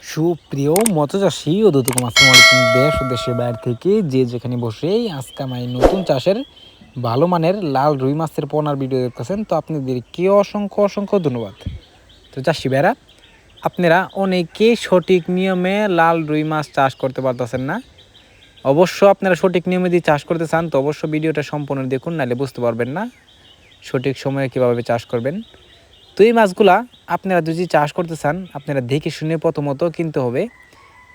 সুপ্রিয় মৎস্যচাষী ও দর্শক, আসসালামু আলাইকুম। দেশ ও দেশের বাইরে থেকে যে যেখানে বসে আজকে আমার নতুন চাষের ভালো মানের লাল রুই মাছের পোনার ভিডিও দেখতেছেন, তো আপনাদেরকে অসংখ্য অসংখ্য ধন্যবাদ। তো চাষি ভাইরা, আপনারা অনেকে সঠিক নিয়মে লাল রুই মাছ চাষ করতে পারতেছেন না। অবশ্য আপনারা সঠিক নিয়মে যদি চাষ করতে চান তো অবশ্য ভিডিওটা সম্পূর্ণ দেখুন, নাহলে বুঝতে পারবেন না সঠিক সময়ে কীভাবে চাষ করবেন। তো এই মাছগুলা আপনারা যদি চাষ করতে চান, আপনারা দেখে শুনে প্রথমত কিনতে হবে।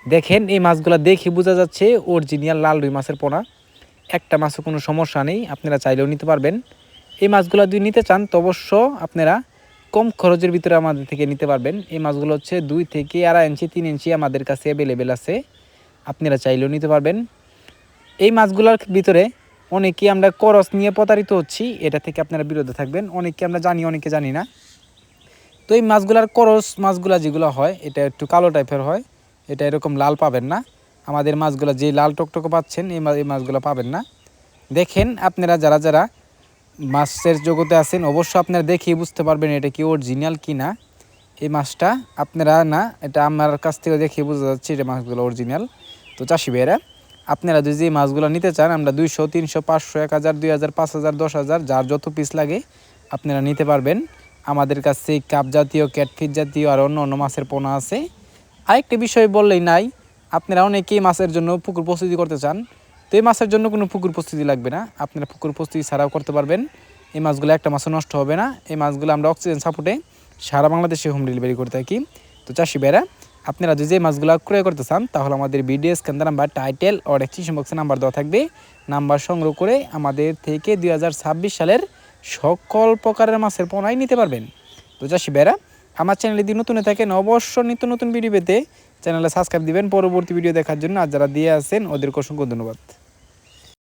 দেখেন, এই মাছগুলা দেখে বোঝা যাচ্ছে অরিজিনাল লাল রুই মাছের পোনা। একটা মাছও কোনো সমস্যা নেই, আপনারা চাইলেও নিতে পারবেন। এই মাছগুলো যদি নিতে চান তো অবশ্য আপনারা কম খরচের ভিতরে আমাদের থেকে নিতে পারবেন। এই মাছগুলো হচ্ছে 2 থেকে 2.5 ইঞ্চি 3 ইঞ্চি আমাদের কাছে অ্যাভেলেবেল আছে, আপনারা চাইলেও নিতে পারবেন। এই মাছগুলোর ভিতরে অনেকে আমরা করস নিয়ে প্রতারিত হচ্ছি, এটা থেকে আপনারা বিরত থাকবেন। অনেকে আমরা জানি, অনেকে জানি না। তো এই মাছগুলার করস মাছগুলা যেগুলো হয় এটা একটু কালো টাইপের হয়, এটা এরকম লাল পাবেন না। আমাদের মাছগুলো যে লাল টকটকে পাচ্ছেন এই মাছগুলো পাবেন না। দেখেন, আপনারা যারা যারা মাছের জগতে আছেন অবশ্য আপনারা দেখেই বুঝতে পারবেন এটা কি অরিজিনাল কি না। এই মাছটা আপনারা না, এটা আমার কাছ থেকে দেখে বোঝা যাচ্ছে এটা মাছগুলো অরিজিনাল। তো চাষি ভাইয়েরা, আপনারা যদি এই মাছগুলো নিতে চান, আমরা 200, 300, 500, 1000, 2000, 5000, 10000 যার যত পিস লাগে আপনারা নিতে পারবেন। আমাদের কাছে কাপ জাতীয়, ক্যাটফিশ জাতীয় আর অন্য অন্য মাছের পোনা আছে। আরেকটি বিষয় বললেই নাই, আপনারা অনেকেই মাছের জন্য পুকুর প্রস্তুতি করতে চান। তো এই মাছের জন্য কোনো পুকুর প্রস্তুতি লাগবে না, আপনারা পুকুর প্রস্তুতি ছাড়াও করতে পারবেন। এই মাছগুলো একটা মাছও নষ্ট হবে না। এই মাছগুলো আমরা অক্সিজেন সাপোর্টে সারা বাংলাদেশে হোম ডেলিভারি করে থাকি। তো চাষি ভাইরা, আপনারা যদি এই মাছগুলো ক্রয় করতে চান তাহলে আমাদের ভিডিও স্ক্যান নাম্বার, টাইটেল ও ডেসক্রিপশন বক্সে নাম্বার দেওয়া থাকবে। নাম্বার সংগ্রহ করে আমাদের থেকে 2026 সালের সকল প্রকারের মাছের পোনাই নিতে পারবেন। তো চাষি ভাইরা, আমার চ্যানেলে যদি নতুন থাকেন অবশ্য নিত্য নতুন ভিডিও পেতে চ্যানেলে সাবস্ক্রাইব দিবেন পরবর্তী ভিডিও দেখার জন্য। আর যারা দিয়ে আছেন ওদেরকে অসংখ্য ধন্যবাদ।